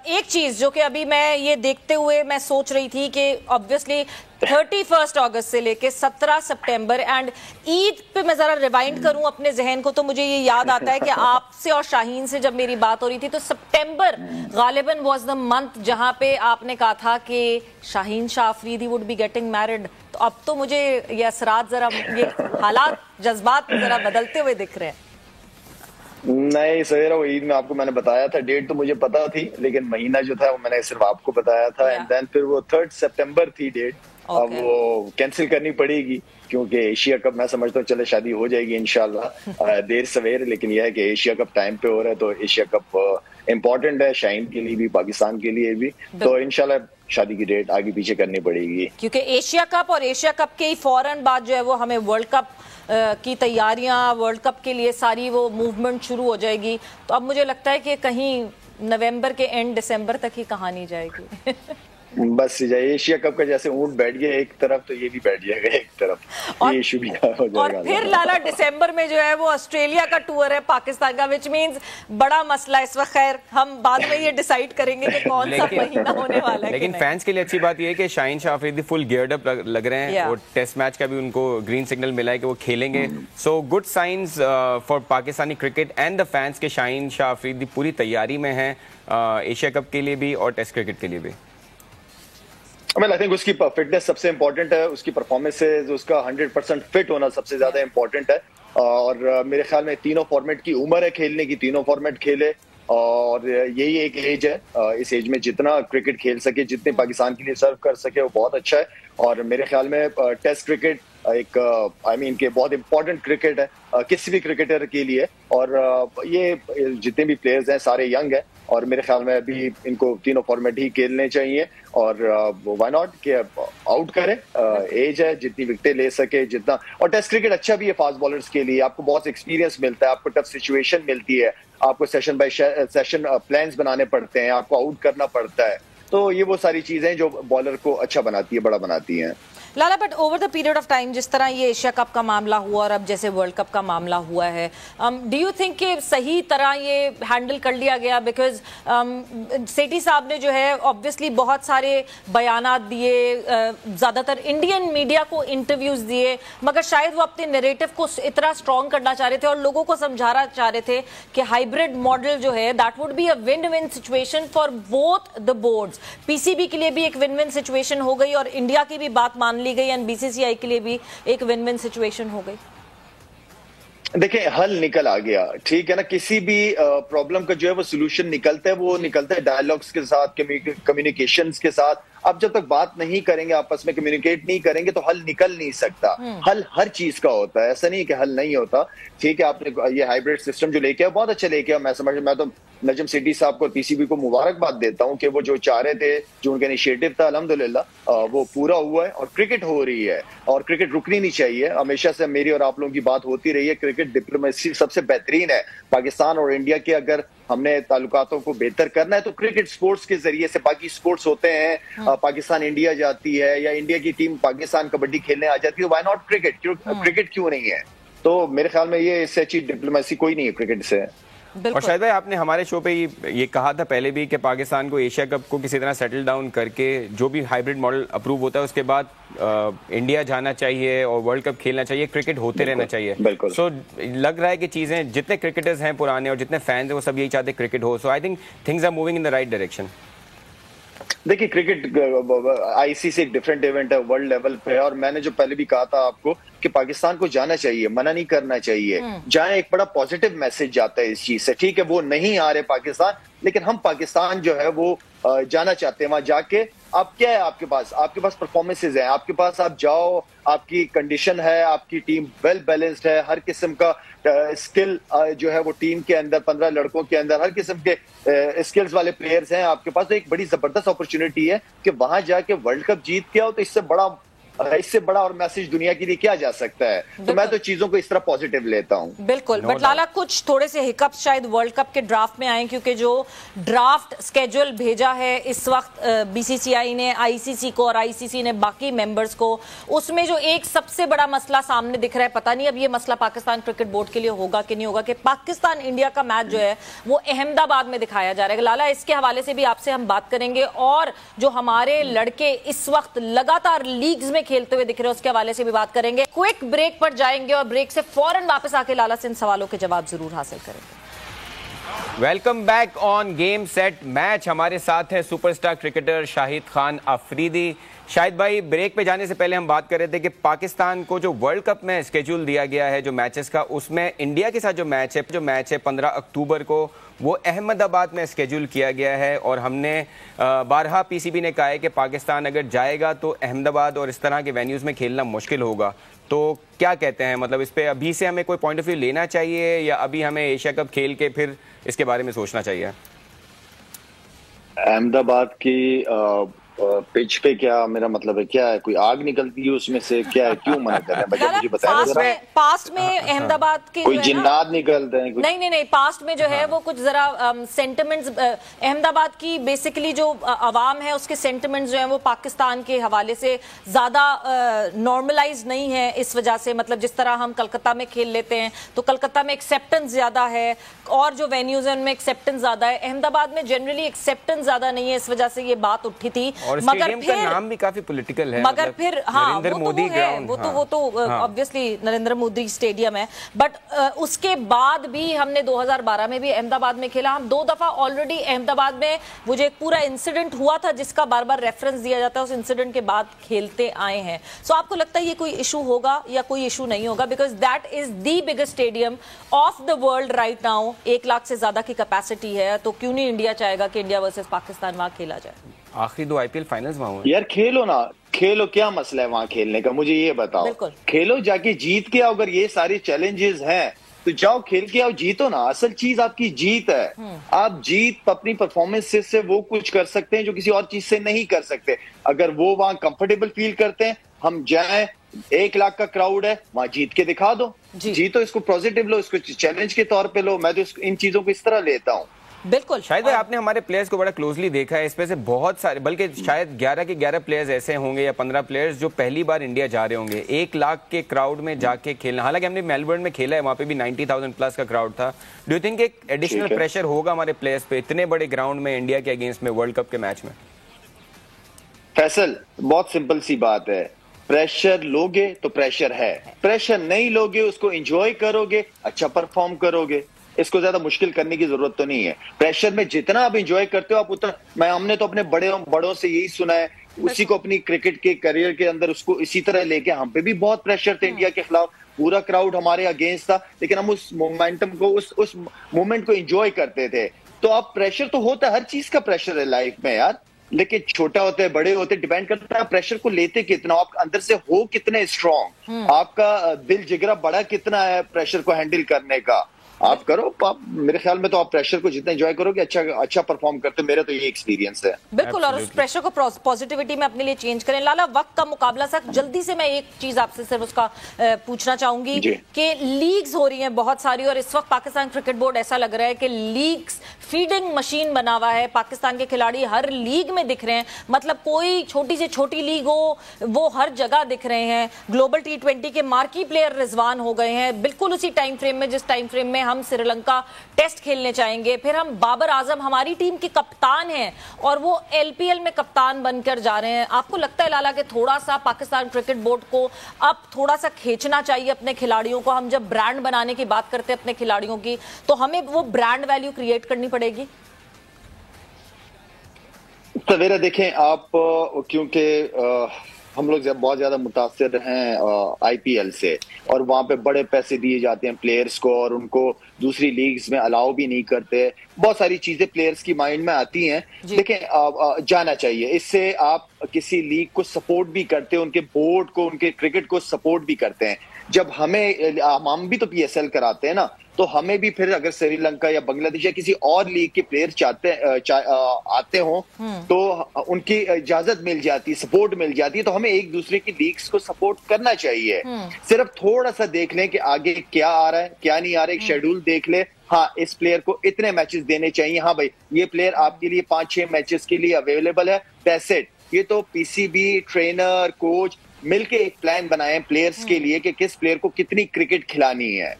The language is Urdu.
ایک چیز جو کہ ابھی میں یہ دیکھتے ہوئے میں سوچ رہی تھی کہ obviously 31 اگست سے لے کے 17 سپٹمبر اینڈ عید پہ میں ذرا ریوائنڈ کروں اپنے ذہن کو تو مجھے یہ یاد آتا ہے کہ آپ سے اور شاہین سے جب میری بات ہو رہی تھی تو سپٹمبر غالباً واز دا منتھ جہاں پہ آپ نے کہا تھا کہ Shaheen Shah Afridi would be getting married. تو اب تو مجھے یہ اثرات ذرا یہ حالات جذبات ذرا بدلتے ہوئے دکھ رہے ہیں. نہیں سہیرا, وہ عید میں آپ کو میں نے بتایا تھا, ڈیٹ تو مجھے پتا تھی لیکن مہینہ جو تھا وہ میں نے صرف آپ کو بتایا تھا. اینڈ دین پھر وہ 3 سپٹمبر تھی ڈیٹ, اب وہ کینسل کرنی پڑے گی کیونکہ ایشیا کپ میں سمجھتا ہوں چلے شادی ہو جائے گی انشاءاللہ دیر سویر, لیکن یہ ہے کہ ایشیا کپ ٹائم پہ ہو رہا ہے تو ایشیا کپ امپورٹنٹ ہے شاہین کے لیے بھی پاکستان کے لیے بھی, تو انشاءاللہ شادی کی ڈیٹ آگے پیچھے کرنی پڑے گی کیونکہ ایشیا کپ اور ایشیا کپ کے ہی فوراً بعد جو ہے وہ ہمیں ورلڈ کپ کی تیاریاں, ورلڈ کپ کے لیے ساری وہ موومنٹ شروع ہو جائے گی. تو اب مجھے لگتا ہے کہ کہیں نومبر کے اینڈ دسمبر تک ہی کہانی جائے گی. بس ایشیا کپ کا جیسے اونٹ بیٹھ گیا ایک طرف تو یہ بھی بیٹھ جائے گا ایک طرف, یہ ایشو بھی ہو جائے گا. اور پھر لالا دسمبر میں جو ہے وہ آسٹریلیا کا ٹور ہے پاکستان کا, وچ مینز بڑا مسئلہ اس وقت. خیر ہم بعد میں یہ ڈیسائیڈ کریں گے کہ کون سا مہینہ ہونے والا ہے. لیکن فینس کے لیے اچھی بات یہ ہے کہ شاہین شاہ آفریدی فل گیئرڈ اپ لگ رہے ہیں, اور ٹیسٹ میچ کا بھی ان کو گرین سگنل ملا ہے کہ وہ کھیلیں گے. So good signs for Pakistani cricket and the fans کے شاہین شاہ آفریدی پوری تیاری میں ہیں ایشیا کپ کے لیے بھی اور ٹیسٹ کرکٹ کے لیے بھی. I think اس کی فٹنس سب سے امپورٹنٹ ہے, اس کی پرفارمنسز, اس کا 100% فٹ ہونا سب سے زیادہ امپورٹنٹ ہے. اور میرے خیال میں تینوں فارمیٹ کی عمر ہے کھیلنے کی, تینوں فارمیٹ کھیلے, اور یہی ایک ایج ہے, اس ایج میں جتنا کرکٹ کھیل سکے, جتنے پاکستان کے لیے سرو کر سکے وہ بہت اچھا ہے. اور میرے خیال میں ٹیسٹ کرکٹ ایک کہ بہت امپورٹنٹ کرکٹ ہے کسی بھی کرکٹر کے لیے, اور یہ جتنے بھی پلیئرز ہیں سارے ینگ ہیں, اور میرے خیال میں ابھی ان کو تینوں فارمیٹ ہی کھیلنے چاہیے. اور وائی ناٹ کہ آؤٹ کرے, ایج ہے, جتنی وکٹیں لے سکے جتنا. اور ٹیسٹ کرکٹ اچھا بھی ہے فاسٹ بالرز کے لیے, آپ کو بہت ایکسپیرینس ملتا ہے, آپ کو ٹف سچویشن ملتی ہے, آپ کو سیشن بائی سیشن پلانز بنانے پڑتے ہیں, آپ کو آؤٹ کرنا پڑتا ہے. تو یہ وہ ساری چیزیں جو بالر کو اچھا بناتی ہے, بڑا بناتی ہیں. Lala, but over the period of time جس طرح یہ ایشیا کپ کا معاملہ ہوا اور اب جیسے ورلڈ کپ کا معاملہ ہوا ہے, ڈو یو تھنک کہ صحیح طرح یہ ہینڈل کر لیا گیا؟ بیکاز سیٹھی صاحب نے جو ہے obviously بہت سارے بیانات دیے, زیادہ تر انڈین میڈیا کو انٹرویوز دیے, مگر شاید وہ اپنے نیریٹو کو اتنا اسٹرانگ کرنا چاہ رہے تھے اور لوگوں کو سمجھانا چاہ رہے تھے کہ ہائیبرڈ ماڈل جو ہے that would be a win win situation for both the boards. P C B کے لیے بھی ایک ون ون سچویشن ہو گئی اور انڈیا کی بھی بات مان لی گئی, اینڈ بی سی سی آئی کے لیے بھی ایک ون ون سچویشن ہو گئی. دیکھیں حل نکل آ گیا, ٹھیک ہے نا, کسی بھی پرابلم کا جو ہے وہ سولوشن نکلتا ہے, وہ نکلتا ہے ڈائلاگس کے ساتھ, کمیونیکیشنز کے ساتھ. اب جب تک بات نہیں کریں گے, آپس میں کمیونیکیٹ نہیں کریں گے تو حل نکل نہیں سکتا. حل ہر چیز کا ہوتا ہے, ایسا نہیں کہ حل نہیں ہوتا. ٹھیک ہے, آپ نے یہ ہائیبرڈ سسٹم جو لے کے آیا بہت اچھا لے کے آیا, میں تو نجم سیٹھی صاحب کو, پی سی بی کو مبارکباد دیتا ہوں کہ وہ جو چاہ رہے تھے, جو ان کا انیشیٹو تھا, الحمدللہ وہ پورا ہوا ہے اور کرکٹ ہو رہی ہے, اور کرکٹ رکنی نہیں چاہیے. ہمیشہ سے میری اور آپ لوگوں کی بات ہوتی رہی ہے, کرکٹ ڈپلومیسی سب سے بہترین ہے پاکستان اور انڈیا کے. اگر ہم نے تعلقاتوں کو بہتر کرنا ہے تو کرکٹ سپورٹس کے ذریعے سے, باقی سپورٹس ہوتے ہیں, پاکستان انڈیا جاتی ہے یا انڈیا کی ٹیم پاکستان کبڈی کھیلنے آ جاتی ہے, وائی ناٹ کرکٹ, کرکٹ کیوں نہیں ہے؟ تو میرے خیال میں یہ اس سے اچھی ڈپلومیسی کوئی نہیں ہے کرکٹ سے. اور شاہد بھائی, آپ نے ہمارے شو پہ یہ کہا تھا پہلے بھی کہ پاکستان کو ایشیا کپ کو کسی طرح سیٹل ڈاؤن کر کے جو بھی ہائیبرڈ ماڈل اپروو ہوتا ہے اس کے بعد انڈیا جانا چاہیے اور ورلڈ کپ کھیلنا چاہیے, کرکٹ ہوتے رہنا چاہیے. سو لگ رہا ہے کہ چیزیں, جتنے کرکٹرز ہیں پرانے اور جتنے فینز ہیں وہ سب یہی چاہتے ہیں کرکٹ ہو. So I think things are moving in the right direction. دیکھیے کرکٹ آئی سی سے ایک ڈفرینٹ ایونٹ ہے ورلڈ لیول پہ, اور میں نے جو پہلے بھی کہا تھا آپ کو کہ پاکستان کو جانا چاہیے, منع نہیں کرنا چاہیے. جہاں ایک بڑا پازیٹیو میسج جاتا ہے اس چیز سے, ٹھیک ہے وہ نہیں آ رہے پاکستان, لیکن ہم پاکستان جو ہے وہ جانا چاہتے ہیں. وہاں جا کے آپ کیا ہے, آپ کے پاس پرفارمنسز ہیں, آپ کے پاس, آپ جاؤ, آپ کی کنڈیشن ہے, آپ کی ٹیم ویل بیلنسڈ ہے, ہر قسم کا اسکل جو ہے وہ ٹیم کے اندر 15 لڑکوں کے اندر ہر قسم کے اسکلز والے پلیئرز ہیں آپ کے پاس. تو ایک بڑی زبردست اپرچونٹی ہے کہ وہاں جا کے ورلڈ کپ جیت کے آؤ, تو اس سے بڑا اس سے بڑا اور میسج دنیا کے لیے کیا جا سکتا ہے. تو میں تو چیزوں کو اس طرح پازیٹیو لیتا ہوں. بالکل. بٹ لالا کچھ تھوڑے سے ہکپس شاید ورلڈ کپ کے ڈرافٹ میں آئے, کیونکہ جو ڈرافٹ اسکیجول بھیجا ہے اس وقت بی سی سی آئی نے آئی سی سی کو اور آئی سی سی نے باقی ممبرز کو, اس میں جو ایک سب سے بڑا مسئلہ سامنے دکھ رہا ہے, پتہ نہیں اب یہ مسئلہ پاکستان کرکٹ بورڈ کے لیے ہوگا کہ نہیں ہوگا, کہ پاکستان انڈیا کا میچ جو ہے وہ احمد آباد میں دکھایا جا رہا ہے. لالا اس کے حوالے سے بھی آپ سے ہم بات کریں گے, اور جو ہمارے لڑکے اس وقت لگاتار لیگز میں کھیلتے ہوئے دکھ رہے ہیں اس کے حوالے سے بھی بات کریں گے. کوئک بریک پر جائیں گے اور بریک سے فوراً واپس آ کے لالا سے ان سوالوں کے جواب ضرور حاصل کریں گے. Welcome back on game set match. ہمارے ساتھ ہے super star cricketer Shahid Khan Afridi. Shahid بھائی, بریک پہ جانے سے پہلے ہم بات کر رہے تھے کہ پاکستان کو جو ورلڈ کپ میں اسکیڈول دیا گیا ہے جو میچز کا, اس میں انڈیا کے ساتھ جو میچ ہے 15 اکتوبر کو, وہ احمد آباد میں اسکیڈول کیا گیا ہے. اور ہم نے بارہا پی سی بی نے کہا ہے کہ پاکستان اگر جائے گا تو احمد آباد اور اس طرح کے وینیوز میں کھیلنا مشکل ہوگا. تو کیا کہتے ہیں, مطلب اس پہ ابھی سے ہمیں کوئی پوائنٹ آف ویو لینا چاہیے یا ابھی ہمیں ایشیا کپ کھیل کے پھر اس کے بارے میں سوچنا چاہیے؟ احمد آباد کی پچ پہ کیا میرا مطلب ہے, کیا ہے کوئی آگ نکلتی ہے اس میں سے, کیا ہے, کیوں منع کر رہے ہیں بھائی, مجھے بتائیں. پاسٹ میں احمد آباد کے کوئی جنات نکلتے ہیں, نہیں پاسٹ میں جو ہے وہ کچھ ذرا سینٹیمنٹس, احمد آباد کی بیسیکلی جو عوام ہے اس کے سینٹیمنٹس جو ہیں وہ پاکستان کے حوالے سے زیادہ نارملائز نہیں ہے اس وجہ سے. مطلب جس طرح ہم کلکتہ میں کھیل لیتے ہیں تو کلکتہ میں ایکسیپٹنس زیادہ ہے, اور جو وینیوز ہیں ان میں ایکسیپٹنس زیادہ ہے. احمد آباد میں جنرلی ایکسیپٹنس زیادہ نہیں ہے, اس وجہ سے یہ بات اٹھی تھی. اور اسٹیڈیم کا نام بھی کافی پولیٹیکل ہے, مگر پھر ہاں وہ تو obviously نریندر مودی اسٹیڈیم ہے. بٹ اس کے بعد بھی ہم نے 2012 میں بھی احمد آباد میں کھیلا. ہم 2 دفعہ آلریڈی احمد آباد میں وہ جو ایک پورا انسیڈنٹ ہوا تھا جس کا بار بار ریفرنس دیا جاتا ہے, اس انسیڈنٹ کے بعد کھیلتے آئے ہیں. سو آپ کو لگتا ہے یہ کوئی ایشو ہوگا یا کوئی ایشو نہیں ہوگا؟ Because that is the biggest stadium of the world right now. 1 lakh سے زیادہ کی کیپیسٹی ہے, تو کیوں نہیں انڈیا چاہے گا کہ انڈیا ورسز پاکستان وہاں کھیلا جائے؟ آخری 2 آئی پی ایل فائنلز وہاں ہوئے. یار کھیلو نا, کھیلو, کیا مسئلہ ہے وہاں کھیلنے کا, مجھے یہ بتاؤ. کھیلو, جا کے جیت کے آؤ. اگر یہ ساری چیلنجز ہیں تو جاؤ کھیل کے آؤ, جیتو نا. اصل چیز آپ کی جیت ہے. آپ جیت اپنی پرفارمنس سے وہ کچھ کر سکتے ہیں جو کسی اور چیز سے نہیں کر سکتے. اگر وہ وہاں کمفرٹیبل فیل کرتے ہیں, ہم جائیں, 1 لاکھ کا کراؤڈ ہے, وہاں جیت کے دکھا دو. جیتو, اس کو پازیٹیو لو, اس کو چیلنج کے طور پہ لو. میں تو ان چیزوں کو اس طرح لیتا ہوں. بالکل. شاید بھائی آپ نے ہمارے پلیئرز کو بڑا کلوزلی دیکھا ہے, اس میں سے بہت سارے, بلکہ شاید 11 کے 11 پلیئرز ایسے ہوں گے یا 15 پلیئرز جو پہلی بار انڈیا جا رہے ہوں گے 1 لاکھ کے کراؤڈ میں جا کے کھیلنا. حالانکہ ہم نے میلبرن میں کھیلا ہے, وہاں پہ بھی 90,000 پلس کا کراؤڈ تھا. ڈو یو تھنک ایک ایڈیشنل پریشر ہوگا ہمارے پلیئرز پہ اتنے بڑے گراؤنڈ میں انڈیا کے اگینسٹ میں ورلڈ کپ کے میچ میں؟ فیصل, بہت سمپل سی بات ہے. پریشر لوگے تو پریشر ہے, پریشر نہیں لوگے, اس کو انجوائے کرو گے, اچھا پرفارم کرو گے. اس کو زیادہ مشکل کرنے کی ضرورت تو نہیں ہے. پریشر میں جتنا آپ انجوائے کرتے ہو آپ اتنا, ہم نے تو اپنے بڑوں سے یہی سنا ہے, اسی کو اپنی کرکٹ کے کریئر کے اندر اس کو اسی طرح لے کے. ہم پہ بھی بہت پریشر تھا انڈیا کے خلاف, پورا کراؤڈ ہمارے اگینسٹ تھا, لیکن ہم اس مومنٹم کو, اس مومنٹ کو انجوائے کرتے تھے. تو اب پریشر تو ہوتا ہے, ہر چیز کا پریشر ہے لائف میں یار, لیکن چھوٹا ہوتا ہے بڑے ہوتے, ڈیپینڈ کرتا ہے پریشر کو لیتے کتنا, آپ اندر سے ہو کتنے اسٹرانگ, آپ کا دل جگرا بڑا کتنا ہے پریشر کو ہینڈل کرنے کا. آپ کرو, میرے خیال میں تو آپ پریشر کو جتنا انجوائے کرو گے اچھا پرفارم کرتے. میرا تو یہ ایکسپیرینس ہے. بالکل, اور اس پریشر کو پازیٹیوٹی میں اپنے لیے چینج کریں. لالا وقت کا مقابلہ سخت, جلدی سے میں ایک چیز آپ سے صرف اس کا پوچھنا چاہوں گی کہ لیگز ہو رہی ہیں بہت ساری, اور اس وقت پاکستان کرکٹ بورڈ ایسا لگ رہا ہے کہ لیگز فیڈنگ مشین بنا ہوا ہے. پاکستان کے کھلاڑی ہر لیگ میں دکھ رہے ہیں, مطلب کوئی چھوٹی سے چھوٹی لیگ ہو وہ ہر جگہ دکھ رہے ہیں. گلوبل T20 کے مارکی پلیئر رضوان ہو گئے ہیں بالکل اسی ٹائم فریم میں جس ٹائم فریم میں ہم سری لنکا ٹیسٹ کھیلنے چاہیں گے. پھر ہم بابر اعظم ہماری ٹیم کے کپتان ہیں اور وہ LPL میں کپتان بن کر جا رہے ہیں. آپ کو لگتا ہے لالا کہ تھوڑا سا پاکستان کرکٹ بورڈ کو اب تھوڑا سا کھینچنا چاہیے اپنے کھلاڑیوں کو؟ ہم جب برانڈ بنانے کی بات کرتے ہیں اپنے کھلاڑیوں کی تو ہمیں وہ برانڈ ویلیو کریٹ کرنی پڑے گی. سویرا دیکھیں آپ, کیونکہ ہم لوگ بہت زیادہ متاثر ہیں IPL سے, اور وہاں پہ بڑے پیسے دیے جاتے ہیں پلیئرز کو, اور ان کو دوسری لیگز میں الاؤ بھی نہیں کرتے. بہت ساری چیزیں پلیئرز کی مائنڈ میں آتی ہیں. دیکھیں جانا چاہیے, اس سے آپ کسی لیگ کو سپورٹ بھی کرتے ہیں, ان کے بورڈ کو, ان کے کرکٹ کو سپورٹ بھی کرتے ہیں. جب ہم بھی تو PSL کراتے ہیں نا, تو ہمیں بھی پھر اگر سری لنکا یا بنگلہ دیش یا کسی اور لیگ کے پلیئر آتے ہوں تو ان کی اجازت مل جاتی، سپورٹ مل جاتی ہے، تو ہمیں ایک دوسرے کی لیگز کو سپورٹ کرنا چاہیے. صرف تھوڑا سا دیکھ لیں کہ آگے کیا آ رہا ہے کیا نہیں آ رہا ہے، ایک شیڈول دیکھ لیں، ہاں اس پلیئر کو اتنے میچز دینے چاہیے، ہاں بھائی یہ پلیئر آپ کے لیے 5-6 میچز کے لیے اویلیبل ہے، دیٹس اٹ. یہ تو پی سی بی، ٹرینر، کوچ مل کے ایک پلان بنائیں پلیئرز کے لیے کہ کس پلیئر کو کتنی کرکٹ کھلانی ہے.